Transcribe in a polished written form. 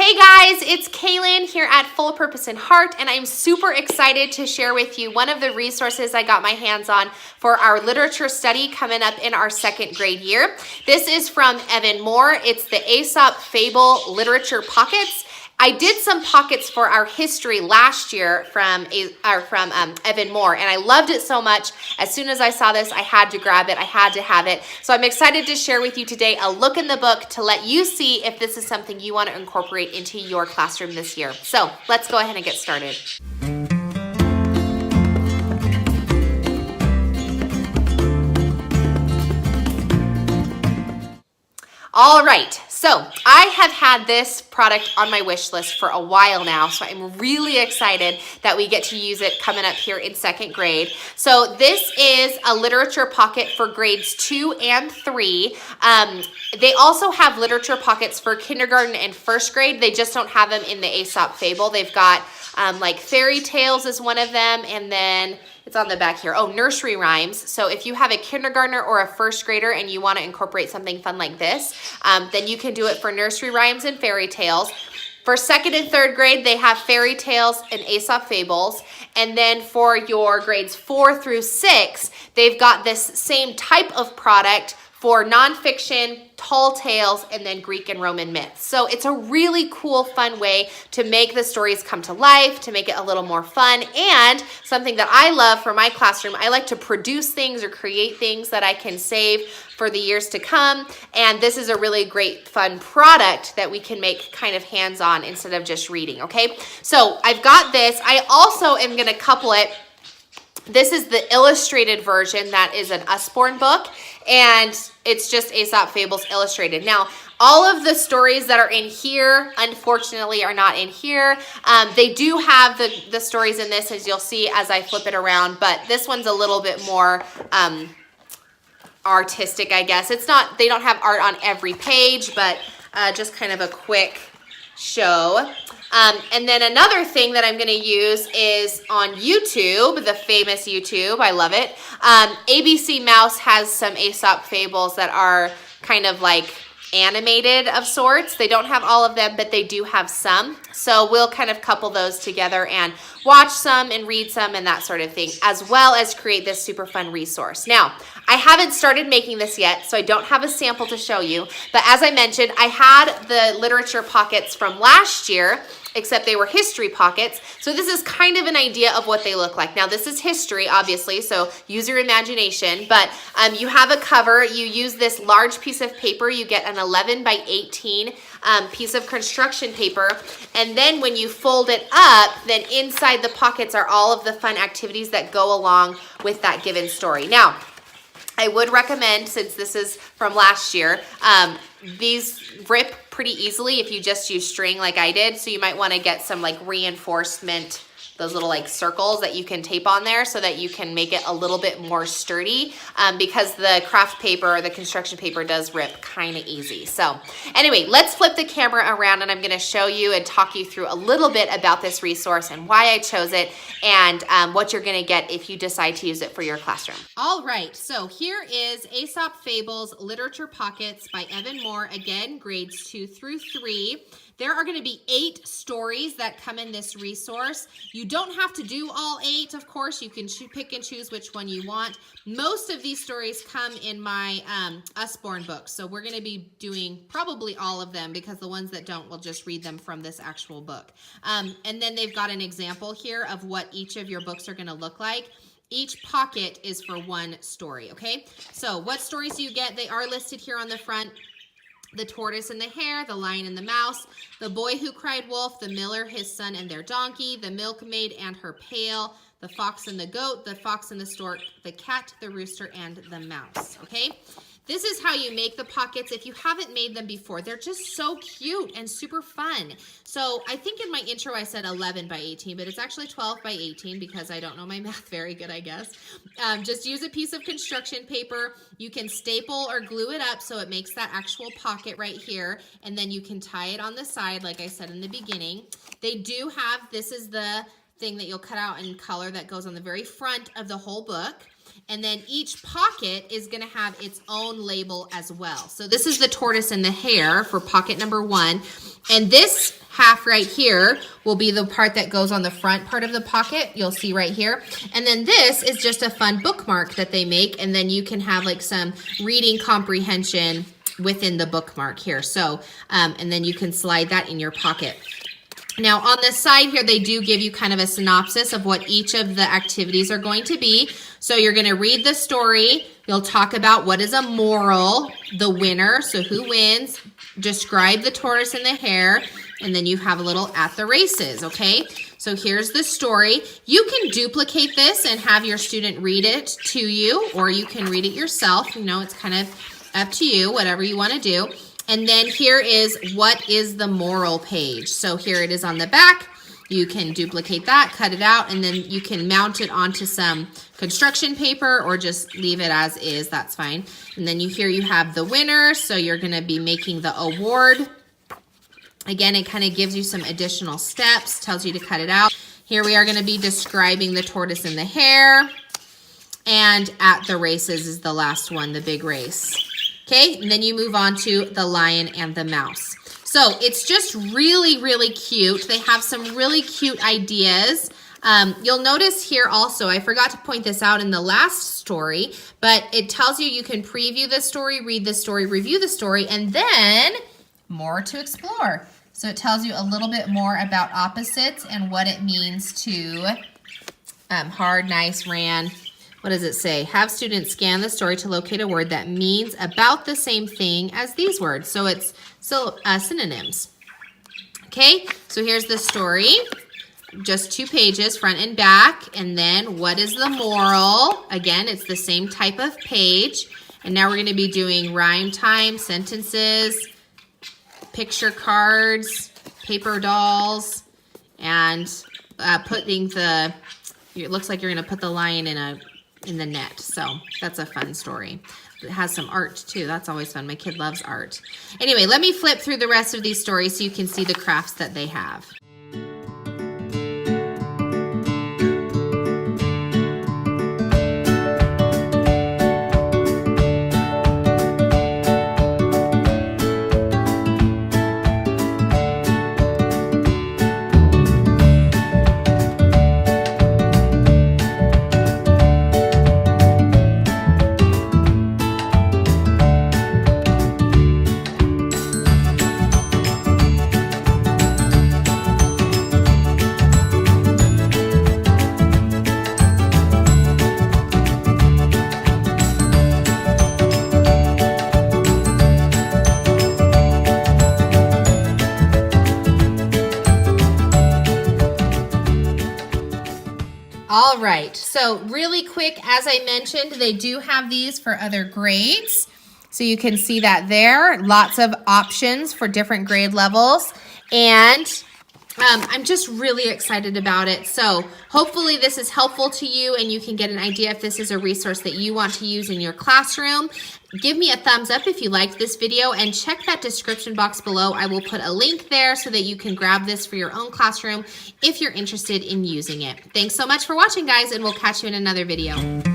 Hey guys, it's Kaylin here at Full Purpose and Heart, and I'm super excited to share with you one of the resources I got my hands on for our literature study coming up in our second grade year. This is from Evan Moor. It's the Aesop Fable Literature Pockets. I did some pockets for our history last year from Evan Moor, and I loved it so much. As soon as I saw this, I had to grab it. I had to have it. So I'm excited to share with you today a look in the book to let you see if this is something you want to incorporate into your classroom this year. So let's go ahead and get started. All right, so I have had this product on my wish list for a while now, so I'm really excited that we get to use it coming up here in second grade. So this is a literature pocket for grades 2 and 3. They also have literature pockets for kindergarten and first grade. They just don't have them in the Aesop Fable. They've got like fairy tales is one of them, and then it's on the back here. Oh, nursery rhymes. So if you have a kindergartner or a first grader and you want to incorporate something fun like this, then you can do it for nursery rhymes and fairy tales. For second and third grade, they have fairy tales and Aesop fables. And then for your grades 4 through 6, they've got this same type of product for nonfiction, tall tales, and then Greek and Roman myths. So it's a really cool, fun way to make the stories come to life, to make it a little more fun, and something that I love for my classroom. I like to produce things or create things that I can save for the years to come, and this is a really great, fun product that we can make kind of hands-on instead of just reading, okay? So I've got this. I also am going to couple it. This is the illustrated version that is an Usborne book, and it's just Aesop Fables illustrated. Now, all of the stories that are in here, unfortunately, are not in here. They do have the stories in this, as you'll see as I flip it around, but this one's a little bit more artistic, I guess. It's not, they don't have art on every page, but just kind of a quick show. And then another thing that I'm going to use is on YouTube, the famous YouTube. I love it. ABC Mouse has some Aesop fables that are kind of like animated of sorts. They don't have all of them, but they do have some. So we'll kind of couple those together and watch some and read some and that sort of thing, as well as create this super fun resource. Now, I haven't started making this yet, so I don't have a sample to show you. But as I mentioned, I had the literature pockets from last year, except they were history pockets. So this is kind of an idea of what they look like. Now this is history, obviously, so use your imagination, but you have a cover, you use this large piece of paper, you get an 11 by 18 piece of construction paper, and then when you fold it up, then inside the pockets are all of the fun activities that go along with that given story. Now, I would recommend, since this is from last year, these rip pretty easily if you just use string like I did. So you might want to get some like reinforcement, those little like circles that you can tape on there so that you can make it a little bit more sturdy, because the craft paper or the construction paper does rip kind of easy. So anyway, let's flip the camera around and I'm going to show you and talk you through a little bit about this resource and why I chose it and what you're going to get if you decide to use it for your classroom. All right, so here is Aesop Fables Literature Pockets by Evan Moor, again, grades 2 through 3. There are going to be 8 stories that come in this resource. You don't have to do all 8, of course. You can pick and choose which one you want. Most of these stories come in my Usborne books, so we're going to be doing probably all of them because the ones that don't, we'll just read them from this actual book. And then they've got an example here of what each of your books are going to look like. Each pocket is for one story, okay? So what stories do you get? They are listed here on the front. The Tortoise and the Hare, The Lion and the Mouse, The Boy Who Cried Wolf, The Miller, His Son and Their Donkey, The Milkmaid and Her Pail, The Fox and the Goat, The Fox and the Stork, The Cat, the Rooster, and the Mouse, okay? This is how you make the pockets. If you haven't made them before, they're just so cute and super fun. So I think in my intro I said 11 by 18, but it's actually 12 by 18 because I don't know my math very good, I guess. Just use a piece of construction paper. You can staple or glue it up so it makes that actual pocket right here, and then you can tie it on the side like I said in the beginning. They do have, this is the thing that you'll cut out in color that goes on the very front of the whole book. And then each pocket is going to have its own label as well. So this is the Tortoise and the Hare for pocket number 1. And this half right here will be the part that goes on the front part of the pocket. You'll see right here. And then this is just a fun bookmark that they make. And then you can have like some reading comprehension within the bookmark here. So, and then you can slide that in your pocket. Now on the side here, they do give you kind of a synopsis of what each of the activities are going to be. So you're going to read the story. You'll talk about what is a moral, the winner, so who wins, describe the tortoise and the hare, and then you have a little at the races, okay? So here's the story. You can duplicate this and have your student read it to you, or you can read it yourself. You know, it's kind of up to you, whatever you want to do. And then here is what is the moral page. So here it is on the back. You can duplicate that, cut it out, and then you can mount it onto some construction paper or just leave it as is, that's fine. And then here you have the winner, so you're gonna be making the award. Again, it kind of gives you some additional steps, tells you to cut it out. Here we are gonna be describing the tortoise and the hare. And at the races is the last one, the big race. Okay, and then you move on to the lion and the mouse. So it's just really, really cute. They have some really cute ideas. You'll notice here also, I forgot to point this out in the last story, but it tells you can preview the story, read the story, review the story, and then more to explore. So it tells you a little bit more about opposites and what it means to hard, nice, ran. What does it say? Have students scan the story to locate a word that means about the same thing as these words. So it's synonyms. Okay, so here's the story. Just 2 pages, front and back. And then what is the moral? Again, it's the same type of page. And now we're going to be doing rhyme time, sentences, picture cards, paper dolls, and putting the, it looks like you're going to put the lion in the net. So that's a fun story. It has some art too. That's always fun. My kid loves art. Anyway, let me flip through the rest of these stories so you can see the crafts that they have. All right, so really quick, as I mentioned, they do have these for other grades. So you can see that there, lots of options for different grade levels. And I'm just really excited about it. So hopefully this is helpful to you and you can get an idea if this is a resource that you want to use in your classroom. Give me a thumbs up if you liked this video and check that description box below. I will put a link there so that you can grab this for your own classroom if you're interested in using it. Thanks so much for watching, guys, and we'll catch you in another video.